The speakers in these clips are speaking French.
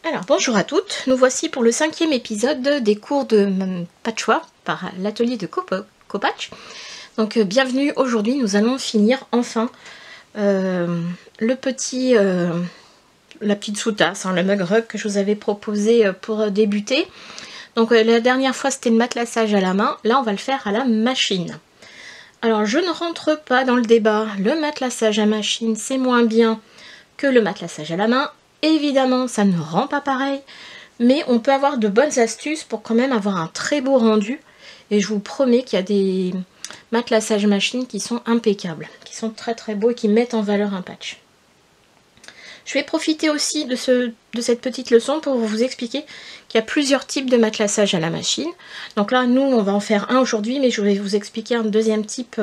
Alors bonjour à toutes, nous voici pour le 5e épisode des cours de patchwork par l'atelier de Copatch. Donc bienvenue, aujourd'hui nous allons finir enfin la petite sous-tasse, le mug rug que je vous avais proposé pour débuter. Donc la dernière fois c'était le matelassage à la main, là on va le faire à la machine. Alors je ne rentre pas dans le débat, le matelassage à machine c'est moins bien que le matelassage à la main. Évidemment, ça ne rend pas pareil, mais on peut avoir de bonnes astuces pour quand même avoir un très beau rendu. Et je vous promets qu'il y a des matelassages machine qui sont impeccables, qui sont très très beaux et qui mettent en valeur un patch. Je vais profiter aussi de cette petite leçon pour vous expliquer qu'il y a plusieurs types de matelassage à la machine. Donc là, nous, on va en faire un aujourd'hui, mais je vais vous expliquer un deuxième type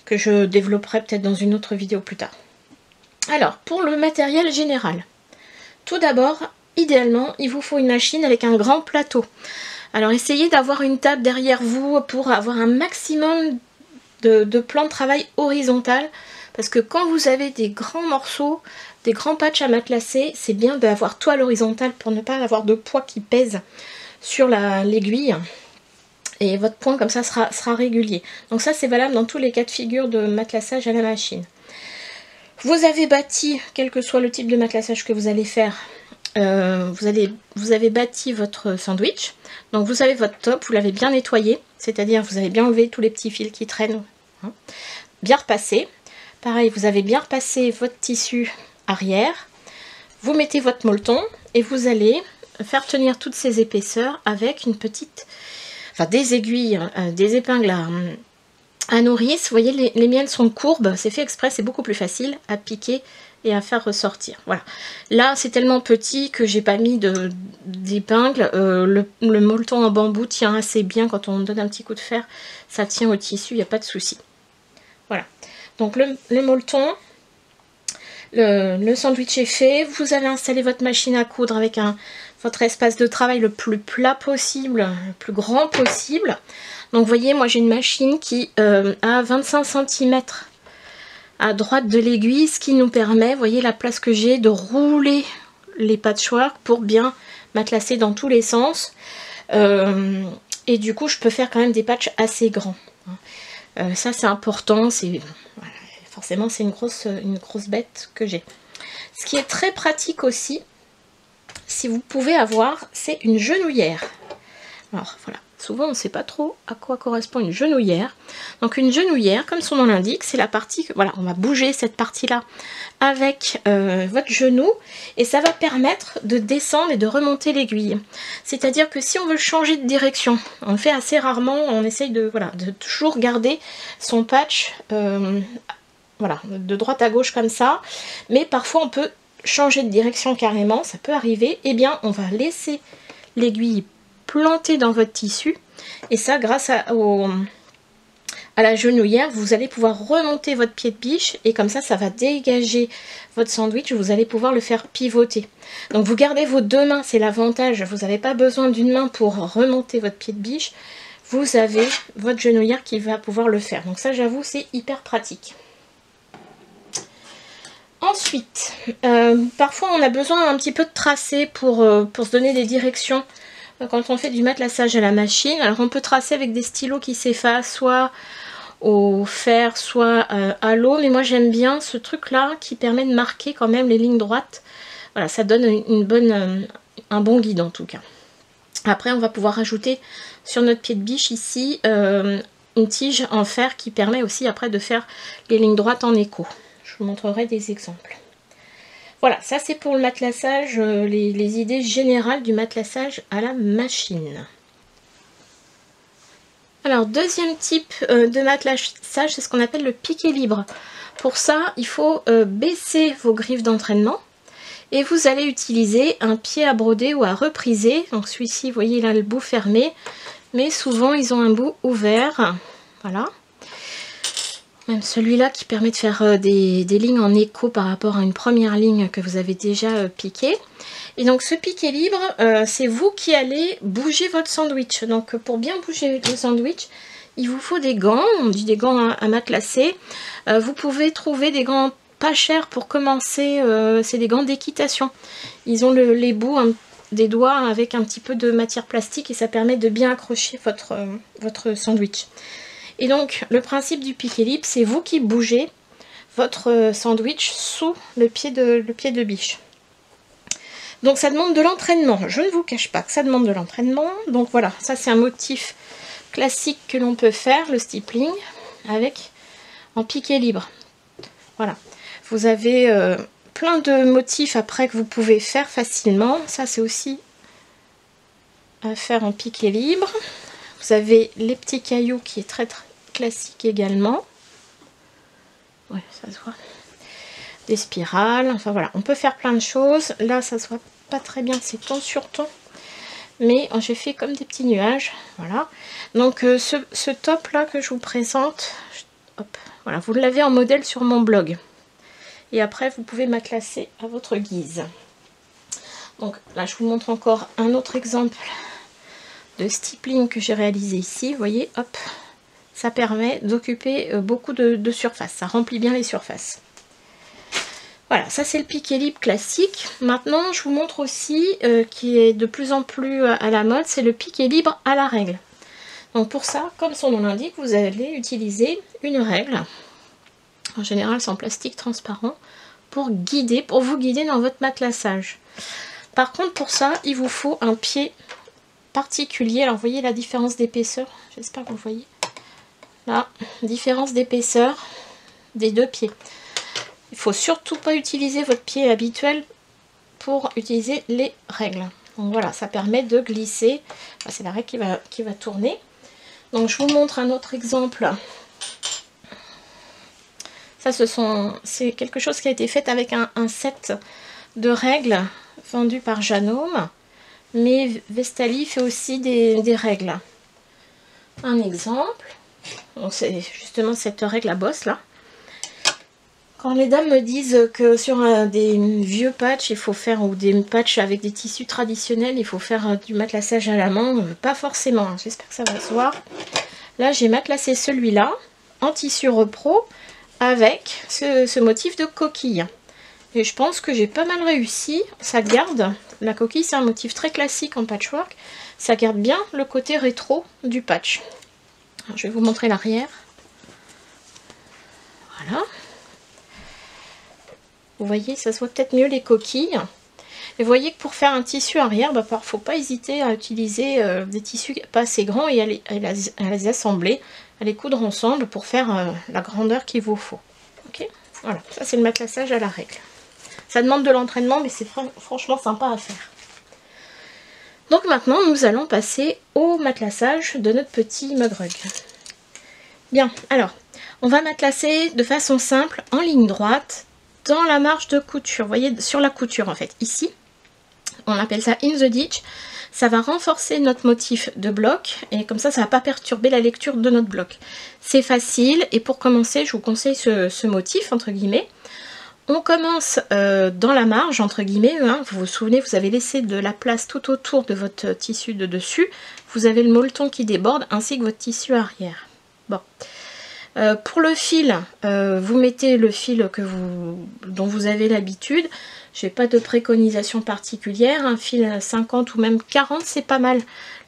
que je développerai peut-être dans une autre vidéo plus tard. Alors, pour le matériel général. Tout d'abord, idéalement, il vous faut une machine avec un grand plateau. Alors essayez d'avoir une table derrière vous pour avoir un maximum de plan de travail horizontal. Parce que quand vous avez des grands morceaux, des grands patchs à matelasser, c'est bien d'avoir tout à l'horizontale pour ne pas avoir de poids qui pèse sur l'aiguille. Et votre point comme ça sera régulier. Donc ça c'est valable dans tous les cas de figure de matelassage à la machine. Vous avez bâti, quel que soit le type de matelassage que vous allez faire, vous avez bâti votre sandwich. Donc vous avez votre top, vous l'avez bien nettoyé, c'est-à-dire vous avez bien enlevé tous les petits fils qui traînent, bien repassé. Pareil, vous avez bien repassé votre tissu arrière. Vous mettez votre molleton et vous allez faire tenir toutes ces épaisseurs avec une petite, des aiguilles, des épingles à nourrice. Vous voyez, les miennes sont courbes, c'est fait exprès, c'est beaucoup plus facile à piquer et à faire ressortir. Voilà. Là, c'est tellement petit que j'ai pas mis d'épingle. Le molleton en bambou tient assez bien quand on donne un petit coup de fer. Ça tient au tissu, il n'y a pas de souci. Voilà. Donc le molleton, le sandwich est fait. Vous allez installer votre machine à coudre avec votre espace de travail le plus plat possible, le plus grand possible. Donc vous voyez, moi j'ai une machine qui a 25 cm à droite de l'aiguille, ce qui nous permet, vous voyez la place que j'ai, de rouler les patchwork pour bien matelasser dans tous les sens. Et du coup, je peux faire quand même des patchs assez grands. Ça c'est important, voilà, forcément c'est une grosse bête que j'ai. Ce qui est très pratique aussi, si vous pouvez avoir, c'est une genouillère. Alors voilà. Souvent, on ne sait pas trop à quoi correspond une genouillère. Donc une genouillère, comme son nom l'indique, c'est la partie que, voilà, on va bouger cette partie-là avec votre genou et ça va permettre de descendre et de remonter l'aiguille. C'est-à-dire que si on veut changer de direction, on le fait assez rarement, on essaye de toujours garder son patch de droite à gauche comme ça, mais parfois on peut changer de direction carrément, ça peut arriver. Eh bien, on va laisser l'aiguille planter dans votre tissu et ça grâce à la genouillère vous allez pouvoir remonter votre pied de biche et comme ça va dégager votre sandwich, vous allez pouvoir le faire pivoter. Donc vous gardez vos deux mains, c'est l'avantage, vous n'avez pas besoin d'une main pour remonter votre pied de biche, vous avez votre genouillère qui va pouvoir le faire. Donc ça j'avoue c'est hyper pratique. Ensuite, parfois on a besoin un petit peu de tracé pour se donner des directions. Quand on fait du matelassage à la machine, alors on peut tracer avec des stylos qui s'effacent, soit au fer, soit à l'eau, mais moi j'aime bien ce truc là qui permet de marquer quand même les lignes droites. Voilà, ça donne un bon guide en tout cas. Après on va pouvoir rajouter sur notre pied de biche ici une tige en fer qui permet aussi après de faire les lignes droites en écho. Je vous montrerai des exemples. Voilà, ça c'est pour le matelassage, les idées générales du matelassage à la machine. Alors, deuxième type de matelassage, c'est ce qu'on appelle le piqué libre. Pour ça, il faut baisser vos griffes d'entraînement et vous allez utiliser un pied à broder ou à repriser. Donc celui-ci, vous voyez, il a le bout fermé, mais souvent ils ont un bout ouvert. Voilà. Même celui-là qui permet de faire des lignes en écho par rapport à une première ligne que vous avez déjà piquée. Et donc ce piqué libre, c'est vous qui allez bouger votre sandwich. Donc pour bien bouger le sandwich, il vous faut des gants, on dit des gants à matelasser. Vous pouvez trouver des gants pas cher pour commencer, c'est des gants d'équitation. Ils ont les bouts des doigts avec un petit peu de matière plastique et ça permet de bien accrocher votre sandwich. Et donc le principe du pick-et-lip, c'est vous qui bougez votre sandwich sous le pied de biche. Donc ça demande de l'entraînement, je ne vous cache pas que ça demande de l'entraînement. Donc voilà, ça c'est un motif classique que l'on peut faire, le stippling, avec en piqué libre. Voilà, vous avez plein de motifs après que vous pouvez faire facilement. Ça c'est aussi à faire en piqué libre. Vous avez les petits cailloux qui est très classique également. Ouais, ça se voit. Des spirales, enfin voilà, on peut faire plein de choses. Là ça se voit pas très bien, c'est ton sur ton, mais j'ai fait comme des petits nuages. Voilà, donc ce top là que je vous présente, hop, voilà, vous l'avez en modèle sur mon blog et après vous pouvez matelasser à votre guise. Donc là je vous montre encore un autre exemple de stippling que j'ai réalisé ici. Vous voyez, hop, ça permet d'occuper beaucoup de surface, ça remplit bien les surfaces. Voilà, ça c'est le pick-et-lip classique. Maintenant, je vous montre aussi, qui est de plus en plus à la mode, c'est le piqué libre à la règle. Donc pour ça, comme son nom l'indique, vous allez utiliser une règle. En général, c'est en plastique transparent pour vous guider dans votre matelassage. Par contre, pour ça, il vous faut un pied particulier. Alors, vous voyez la différence d'épaisseur. J'espère que vous voyez. Là, différence d'épaisseur des deux pieds. Il ne faut surtout pas utiliser votre pied habituel pour utiliser les règles. Donc voilà, ça permet de glisser. Enfin, c'est la règle qui va tourner. Donc je vous montre un autre exemple. Ça, c'est quelque chose qui a été fait avec un set de règles vendu par Janome. Mais Vestali fait aussi des règles. Un exemple. C'est justement cette règle à bosse là. Quand les dames me disent que sur des vieux patchs, il faut faire, ou des patchs avec des tissus traditionnels, il faut faire du matelassage à la main, pas forcément, hein, j'espère que ça va se voir. Là, j'ai matelassé celui-là en tissu repro avec ce motif de coquille. Et je pense que j'ai pas mal réussi, ça garde, la coquille c'est un motif très classique en patchwork, ça garde bien le côté rétro du patch. Alors, je vais vous montrer l'arrière. Voilà. Vous voyez, ça se voit peut-être mieux les coquilles. Et vous voyez que pour faire un tissu arrière, il ne faut pas hésiter à utiliser des tissus pas assez grands et à les assembler, à les coudre ensemble pour faire la grandeur qu'il vous faut. Ok, voilà, ça c'est le matelassage à la règle. Ça demande de l'entraînement, mais c'est franchement sympa à faire. Donc maintenant, nous allons passer au matelassage de notre petit mug rug. Bien, alors, on va matelasser de façon simple, en ligne droite, dans la marge de couture, vous voyez, sur la couture en fait, ici, on appelle ça in the ditch, ça va renforcer notre motif de bloc, et comme ça, ça ne va pas perturber la lecture de notre bloc. C'est facile, et pour commencer, je vous conseille ce motif, entre guillemets. On commence dans la marge, entre guillemets, hein. Vous vous souvenez, vous avez laissé de la place tout autour de votre tissu de dessus, vous avez le molleton qui déborde, ainsi que votre tissu arrière. Bon. Pour le fil, vous mettez le fil dont vous avez l'habitude. Je n'ai pas de préconisation particulière. Un fil 50 ou même 40, c'est pas mal.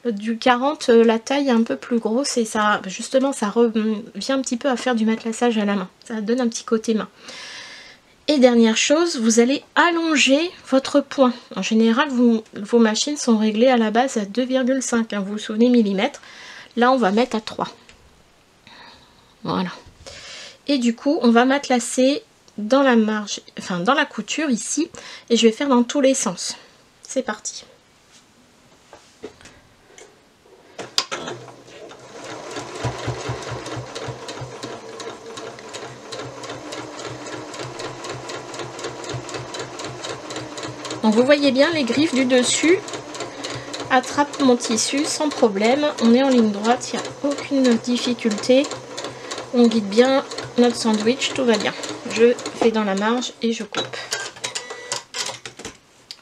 Du 40, la taille est un peu plus grosse et ça, justement, ça revient un petit peu à faire du matelassage à la main. Ça donne un petit côté main. Et dernière chose, vous allez allonger votre point. En général, vos machines sont réglées à la base à 2,5. Hein, vous vous souvenez, millimètres. Là, on va mettre à 3. Voilà. Et du coup, on va matelasser dans la marge, enfin dans la couture ici, et je vais faire dans tous les sens. C'est parti. Donc vous voyez bien, les griffes du dessus attrapent mon tissu sans problème. On est en ligne droite, il n'y a aucune difficulté. On guide bien notre sandwich, tout va bien. Je fais dans la marge et je coupe.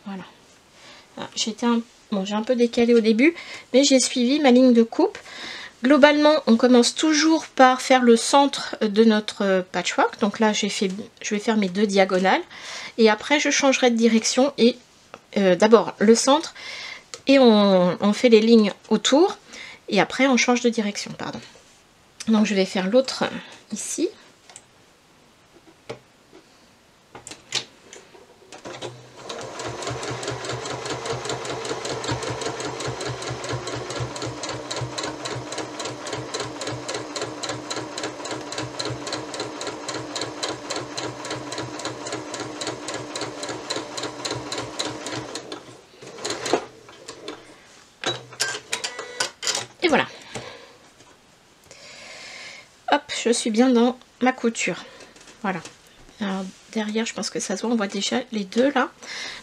Voilà. J'ai un peu décalé au début, mais j'ai suivi ma ligne de coupe. Globalement, on commence toujours par faire le centre de notre patchwork. Donc là, je vais faire mes 2 diagonales. Et après, je changerai de direction. Et d'abord le centre. Et on fait les lignes autour. Et après, on change de direction. Pardon. Donc je vais faire l'autre ici. Et voilà. Hop, je suis bien dans ma couture. Voilà. Alors derrière, je pense que ça se voit, on voit déjà les deux là.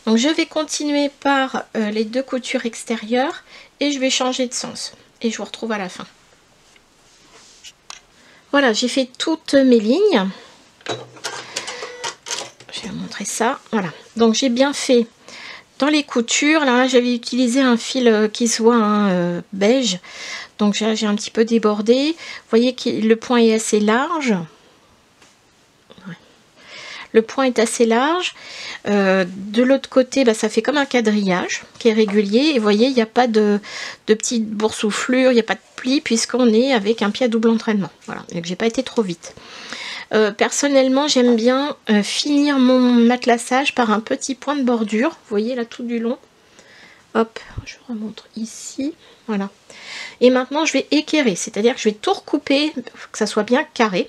Donc je vais continuer par les 2 coutures extérieures et je vais changer de sens. Et je vous retrouve à la fin. Voilà, j'ai fait toutes mes lignes. Je vais vous montrer ça. Voilà. Donc j'ai bien fait dans les coutures. Là, j'avais utilisé un fil qui soit beige. Donc j'ai un petit peu débordé. Vous voyez que le point est assez large. Ouais. Le point est assez large. De l'autre côté, bah, ça fait comme un quadrillage qui est régulier. Et vous voyez, il n'y a pas de petites boursouflures, il n'y a pas de plis puisqu'on est avec un pied à double entraînement. Voilà, donc j'ai pas été trop vite. Personnellement, j'aime bien finir mon matelassage par un petit point de bordure. Vous voyez là tout du long. Hop, je remonte ici. Voilà. Et maintenant, je vais équerrer, c'est-à-dire que je vais tout recouper, que ça soit bien carré.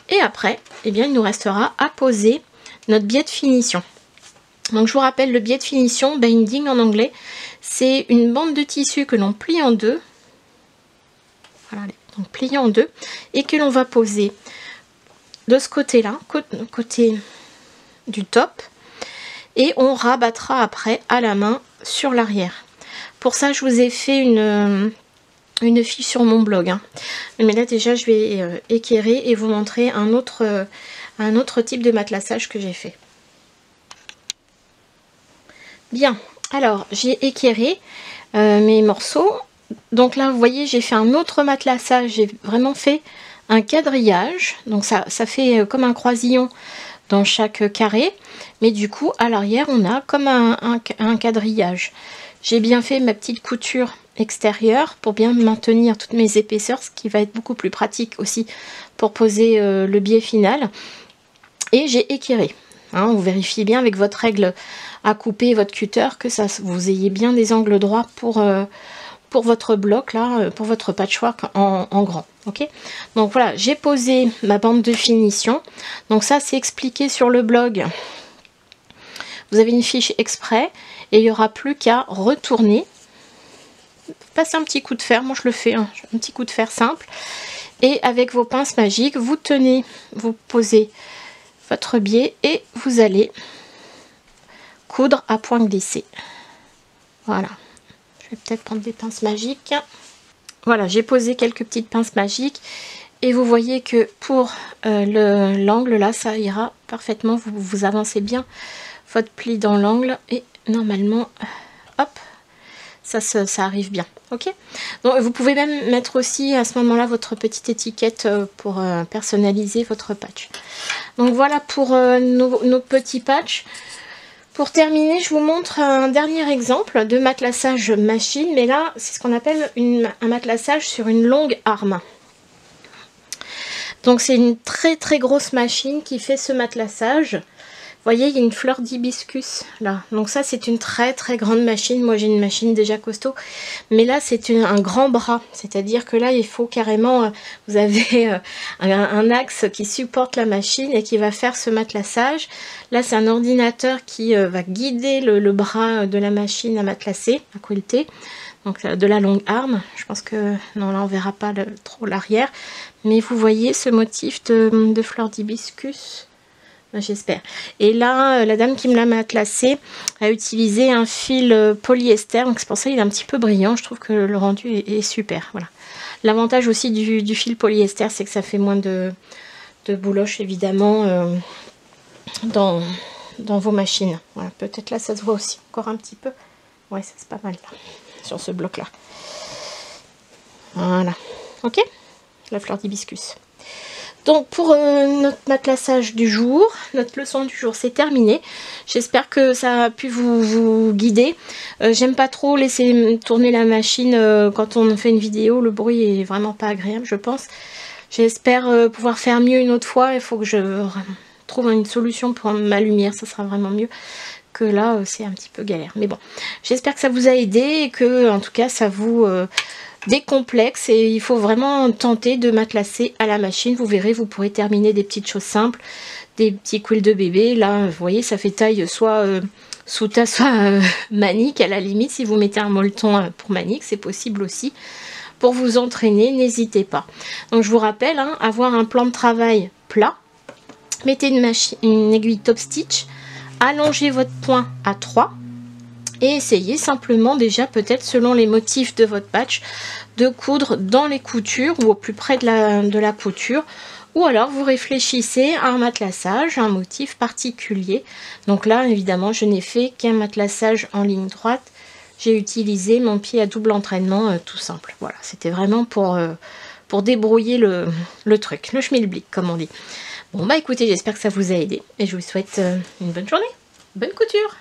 Et après, eh bien, il nous restera à poser notre biais de finition. Donc, je vous rappelle, le biais de finition, binding en anglais, c'est une bande de tissu que l'on plie en deux. Voilà, donc plié en deux, et que l'on va poser de ce côté-là, côté du top, et on rabattra après à la main sur l'arrière. Pour ça, je vous ai fait une fiche sur mon blog. Hein. Mais là, déjà, je vais équerrer et vous montrer un autre type de matelassage que j'ai fait. Bien, alors, j'ai équerré mes morceaux. Donc là, vous voyez, j'ai fait un autre matelassage. J'ai vraiment fait un quadrillage. Donc ça fait comme un croisillon dans chaque carré. Mais du coup, à l'arrière, on a comme un quadrillage. J'ai bien fait ma petite couture extérieure pour bien maintenir toutes mes épaisseurs, ce qui va être beaucoup plus pratique aussi pour poser le biais final. Et j'ai équerré. Hein, vous vérifiez bien avec votre règle à couper, votre cutter, que ça, vous ayez bien des angles droits pour votre bloc, là, pour votre patchwork en grand. Ok, donc voilà, j'ai posé ma bande de finition. Donc ça, c'est expliqué sur le blog. Vous avez une fiche exprès et il n'y aura plus qu'à retourner. Passer un petit coup de fer, moi je le fais, hein, un petit coup de fer simple. Et avec vos pinces magiques, vous tenez, vous posez votre biais et vous allez coudre à point glissé. Voilà. Je vais peut-être prendre des pinces magiques. Voilà, j'ai posé quelques petites pinces magiques. Et vous voyez que pour l'angle, là, ça ira parfaitement. Vous avancez bien votre pli dans l'angle. Et normalement, hop, ça arrive bien. Ok, donc vous pouvez même mettre aussi à ce moment-là votre petite étiquette pour personnaliser votre patch. Donc voilà pour nos petits patchs. Pour terminer, je vous montre un dernier exemple de matelassage machine, mais là, c'est ce qu'on appelle un matelassage sur une longue arme. Donc c'est une très très grosse machine qui fait ce matelassage. Vous voyez, il y a une fleur d'hibiscus là. Donc ça, c'est une très très grande machine. Moi, j'ai une machine déjà costaud. Mais là, c'est un grand bras. C'est-à-dire que là, il faut carrément... vous avez un axe qui supporte la machine et qui va faire ce matelassage. Là, c'est un ordinateur qui va guider le bras de la machine à matelasser, à quilter. Donc de la longue arme. Je pense que... non, là, on verra pas trop l'arrière. Mais vous voyez ce motif de fleur d'hibiscus, j'espère. Et là, la dame qui me l'a matelassé a utilisé un fil polyester. Donc c'est pour ça qu'il est un petit peu brillant. Je trouve que le rendu est super. Voilà. L'avantage aussi du fil polyester, c'est que ça fait moins de bouloches, évidemment, dans vos machines. Voilà. Peut-être là, ça se voit aussi encore un petit peu. Ouais, ça c'est pas mal là, sur ce bloc-là. Voilà. ok? La fleur d'hibiscus. Donc pour notre matelassage du jour, notre leçon du jour, c'est terminé. J'espère que ça a pu vous guider. J'aime pas trop laisser tourner la machine quand on fait une vidéo. Le bruit est vraiment pas agréable, je pense. J'espère pouvoir faire mieux une autre fois. Il faut que je trouve une solution pour ma lumière. Ça sera vraiment mieux que là. C'est un petit peu galère. Mais bon, j'espère que ça vous a aidé et que en tout cas ça vous... décomplexe, et il faut vraiment tenter de matelasser à la machine. Vous verrez, vous pourrez terminer des petites choses simples, des petits quills de bébé. Là, vous voyez, ça fait taille soit Souta, soit Manique à la limite. Si vous mettez un molleton pour Manique, c'est possible aussi. Pour vous entraîner, n'hésitez pas. Donc je vous rappelle, hein, avoir un plan de travail plat. Mettez une aiguille top stitch, allongez votre point à 3. Et essayez simplement déjà, peut-être selon les motifs de votre patch, de coudre dans les coutures ou au plus près de la couture. Ou alors vous réfléchissez à un matelassage, un motif particulier. Donc là, évidemment, je n'ai fait qu'un matelassage en ligne droite. J'ai utilisé mon pied à double entraînement tout simple. Voilà, c'était vraiment pour débrouiller le truc, le schmilblick comme on dit. Bon bah écoutez, j'espère que ça vous a aidé. Et je vous souhaite une bonne journée. Bonne couture!